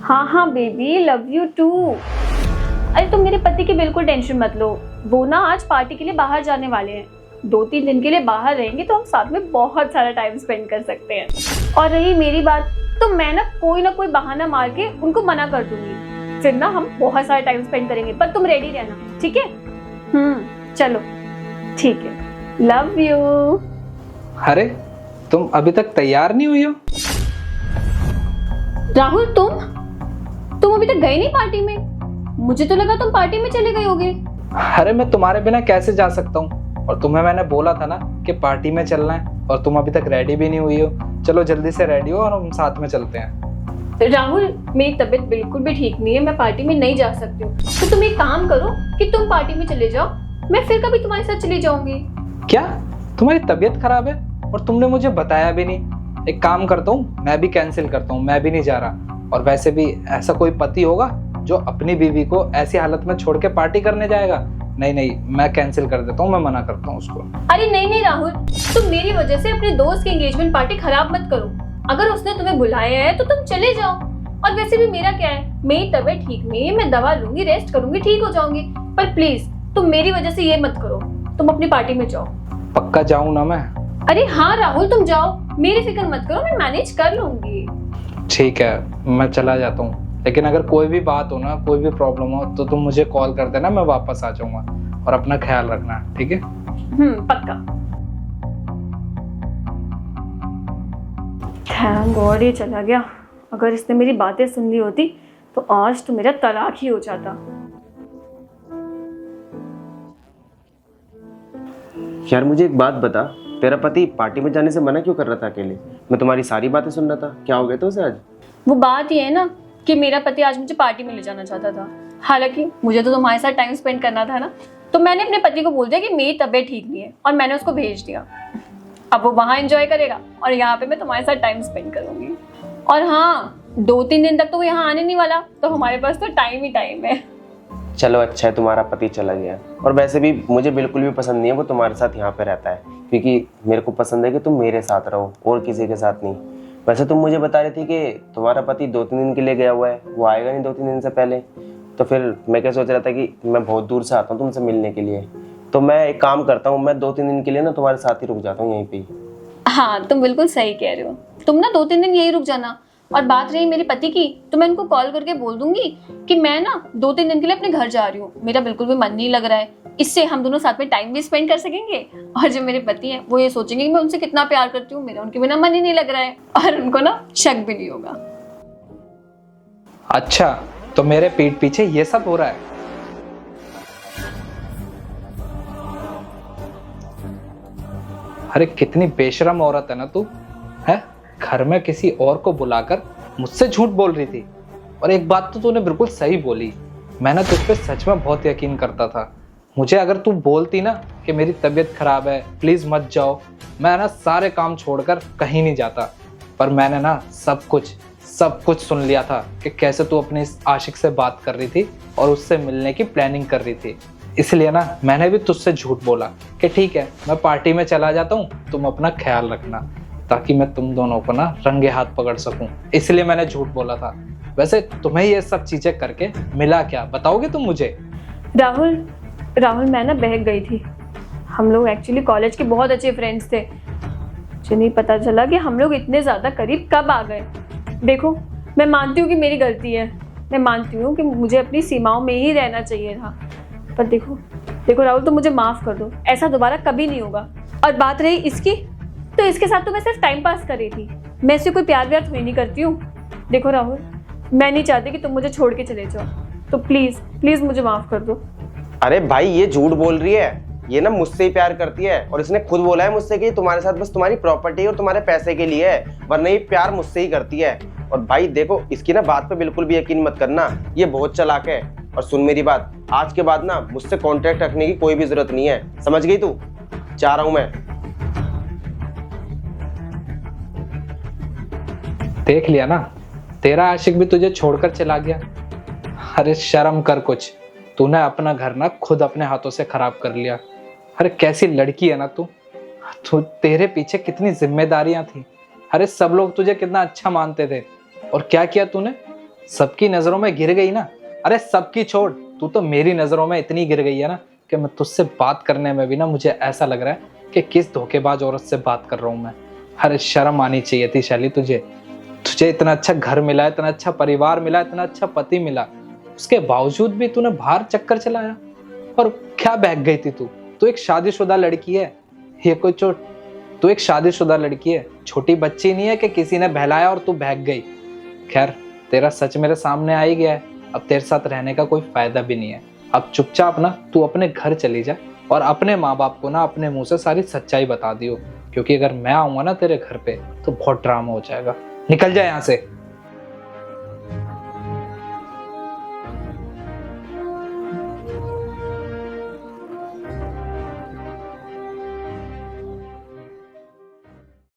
हाँ हाँ baby, love you to. अरे तुम मेरे पति की बिल्कुल टेंशन मत लो। वो ना आज पार्टी के लिए बाहर जाने वाले हैं। 2-3 दिन के लिए बाहर रहेंगे तो हम साथ में बहुत सारा टाइम स्पेंड कर सकते हैं। और रही मेरी बात, तो मैं ना कोई बहाना मार के उनको मना कर दूंगी। फिर ना हम बहुत सारा टाइम स्पेंड करेंगे, पर तुम रेडी रहना, ठीक है? चलो ठीक है, लव यू। अरे तुम अभी तक तैयार नहीं हुई हो? राहुल, तुम अभी तक गए नहीं पार्टी में? मुझे तो लगा तुम पार्टी में चले गए होगे। अरे मैं तुम्हारे बिना कैसे जा सकता हूँ? और तुम्हें मैंने बोला था ना कि पार्टी में चलना है, और तुम अभी तक रेडी भी नहीं हुई हो। चलो जल्दी से रेडी हो और हम साथ में चलते हैं। राहुल, मेरी तबीयत बिल्कुल भी ठीक नहीं है, मैं पार्टी में नहीं जा सकती हूँ। तो तुम एक काम करो कि तुम पार्टी में चले जाओ, मैं फिर कभी तुम्हारे साथ चली जाऊंगी। क्या तुम्हारी तबीयत खराब है और तुमने मुझे बताया भी नहीं? एक काम करता हूँ, मैं भी कैंसिल करता हूँ, मैं भी नहीं जा रहा। और वैसे भी ऐसा कोई पति होगा जो अपनी बीवी को ऐसी हालत में छोड़ के पार्टी करने जाएगा? नहीं, मैं कैंसिल कर देता हूँ, मैं मना करता हूँ उसको। अरे नहीं राहुल, तुम मेरी वजह से अपने दोस्त की एंगेजमेंट पार्टी खराब मत करो। अगर उसने तुम्हें बुलाया है तो तुम चले जाओ। और वैसे भी मेरा क्या है, मेरी तबीयत ठीक नहीं है, मैं दवा लूंगी, रेस्ट करूंगी, ठीक हो जाऊंगी। पर प्लीज तुम मेरी वजह से ये मत करो, तुम अपनी पार्टी में जाओ। पक्का जाऊँ ना मैं? अरे हाँ राहुल, तुम जाओ, मेरी फिक्र मत करो, मैं मैनेज कर लूंगी। ठीक है, मैं चला जाता हूँ। लेकिन अगर कोई भी बात हो ना, कोई भी प्रॉब्लम हो, तो तुम मुझे कॉल कर देना, मैं वापस आ जाऊंगा। और अपना ख्याल रखना, ठीक है? पक्का। थैंक गॉड ये चला गया। अगर इसने मेरी बातें सुन ली होती तो आज तो मेरा तलाक ही हो जाता। यार मुझे एक बात बता, तेरा पति पार्टी में जाने से मना क्यों कर रहा था अकेले? मैं तुम्हारी सारी बातें सुन रहा था। क्या हो गया था उसे आज? वो बात ये है ना कि मेरा पति आज मुझे पार्टी में ले जाना चाहता था। हालांकि मुझे तो तुम्हारे साथ टाइम स्पेंड करना था ना, तो मैंने अपने पति को बोल दिया कि मेरी तबीयत ठीक नहीं है और मैंने उसको भेज दिया। अब वो वहाँ एंजॉय करेगा और यहाँ पे मैं तुम्हारे साथ टाइम स्पेंड करूंगी। और हाँ, 2-3 दिन तक तो वो यहाँ आने नहीं वाला, तो हमारे पास तो टाइम ही टाइम है। चलो अच्छा है तुम्हारा पति चला गया। और वैसे भी मुझे बिल्कुल भी पसंद नहीं है वो तुम्हारे साथ यहाँ पे रहता है, क्योंकि मेरे को पसंद है कि तुम मेरे साथ रहो और किसी के साथ नहीं। वैसे तुम मुझे बता रही थी कि तुम्हारा पति 2-3 दिन के लिए गया हुआ है, वो आएगा नहीं 2-3 दिन से पहले। तो फिर मैं क्या सोच रहा था कि मैं बहुत दूर से आता हूँ तुमसे मिलने के लिए, तो मैं एक काम करता हूँ, मैं 2-3 दिन के लिए ना तुम्हारे साथ ही रुक जाता हूँ यहीं पे। हाँ, तुम बिल्कुल सही कह रहे हो। तुम ना 2-3 दिन यहीं रुक जाना। और बात रही मेरे पति की, तो मैं उनको कॉल करके बोल दूंगी कि मैं ना 2-3 दिन के लिए अपने घर जा रही हूँ, मेरा बिल्कुल भी मन नहीं लग रहा है। इससे हम दोनों साथ में टाइम भी स्पेंड कर सकेंगे, और जो मेरे पति हैं वो ये सोचेंगे कि मैं उनसे कितना प्यार करती हूँ, मेरा उनके बिना मन ही नहीं लग रहा है, और उनको ना शक भी नहीं होगा। अच्छा, तो मेरे पीठ पीछे ये सब हो रहा है? अरे कितनी बेशरम औरत है ना तू, है? घर में किसी और को बुलाकर मुझसे झूठ बोल रही थी। और एक बात तो तूने बिल्कुल सही बोली, मैं ना तुझ पे सच में बहुत यकीन करता था। मुझे अगर तू बोलती ना कि मेरी तबीयत खराब है, प्लीज मत जाओ, मैं ना सारे काम छोड़कर कहीं नहीं जाता। पर मैंने ना सब कुछ सुन लिया था कि कैसे तू अपने इस आशिक से बात कर रही थी और उससे मिलने की प्लानिंग कर रही थी। इसलिए ना मैंने भी तुझसे झूठ बोला कि ठीक है, मैं पार्टी में चला जाता हूँ, तुम अपना ख्याल रखना, ताकि मैं तुम दोनों को ना रंगे हाथ पकड़ सकूं। इसलिए मैंने झूठ बोला था। वैसे तुम्हें ये सब चीजें करके मिला क्या, बताओगे तुम मुझे? राहुल, मैं ना बहक गई थी। हम लोग एक्चुअली कॉलेज के बहुत अच्छे फ्रेंड्स थे। मुझे नहीं पता चला कि हम लोग इतने ज़्यादा करीब कब आ गए। देखो, मैं मानती हूँ कि मेरी गलती है, मैं मानती हूँ कि मुझे अपनी सीमाओं में ही रहना चाहिए था। पर देखो राहुल, तुम मुझे माफ़ कर दो, ऐसा दोबारा कभी नहीं होगा। और बात रही इसकी, तो इसके साथ तो मैं सिर्फ टाइम पास कर रही थी, मैं इससे कोई प्यार व्यार थोड़ी नहीं करती हूँ। देखो राहुल, मैं नहीं चाहती कि तुम मुझे छोड़ के चले जाओ, तो प्लीज़ मुझे माफ़ कर दो। अरे भाई ये झूठ बोल रही है, ये ना मुझसे ही प्यार करती है, और इसने खुद बोला है मुझसे कि तुम्हारे साथ बस तुम्हारी प्रॉपर्टी और तुम्हारे पैसे के लिए है, वरना ये प्यार मुझसे ही करती है। और भाई देखो, इसकी ना बात पे बिल्कुल भी यकीन मत करना, ये बहुत चालाक है। और सुन मेरी बात, आज के बाद ना मुझसे कॉन्टेक्ट रखने की कोई भी जरूरत नहीं है, समझ गई तू? जा रहा हूं मैं। देख लिया ना, तेरा आशिक भी तुझे छोड़कर चला गया। अरे शर्म कर कुछ, तूने अपना घर ना खुद अपने हाथों से खराब कर लिया। अरे कैसी लड़की है ना तू, तेरे पीछे कितनी जिम्मेदारियां थी। अरे सब लोग तुझे कितना अच्छा मानते थे, और क्या किया तूने? सबकी नजरों में गिर गई ना। अरे सबकी छोड़, तू तो मेरी नजरों में इतनी गिर गई है ना कि मैं तुझसे बात करने में भी ना मुझे ऐसा लग रहा है कि किस धोखेबाज औरत से बात कर रहा हूँ मैं। अरे शर्म आनी चाहिए थी शैली तुझे। तुझे इतना अच्छा घर मिला, इतना अच्छा परिवार मिला, इतना अच्छा पति मिला, उसके बावजूद भी तूने बाहर चक्कर चलाया। और क्या बहक गई थी तू? तू एक शादीशुदा लड़की है, ये कोई चोट। तू एक शादीशुदा लड़की है, छोटी बच्ची नहीं है कि किसी ने बहलाया और तू बहक गई। खैर, तेरा सच मेरे सामने आ ही गया है, अब तेरे साथ रहने का कोई फायदा भी नहीं है। अब चुपचाप ना तू अपने घर चली जा और अपने माँ बाप को ना अपने मुंह से सारी सच्चाई बता दियो, क्योंकि अगर मैं आऊंगा ना तेरे घर पे तो बहुत ड्रामा हो जाएगा। निकल जा यहाँ से।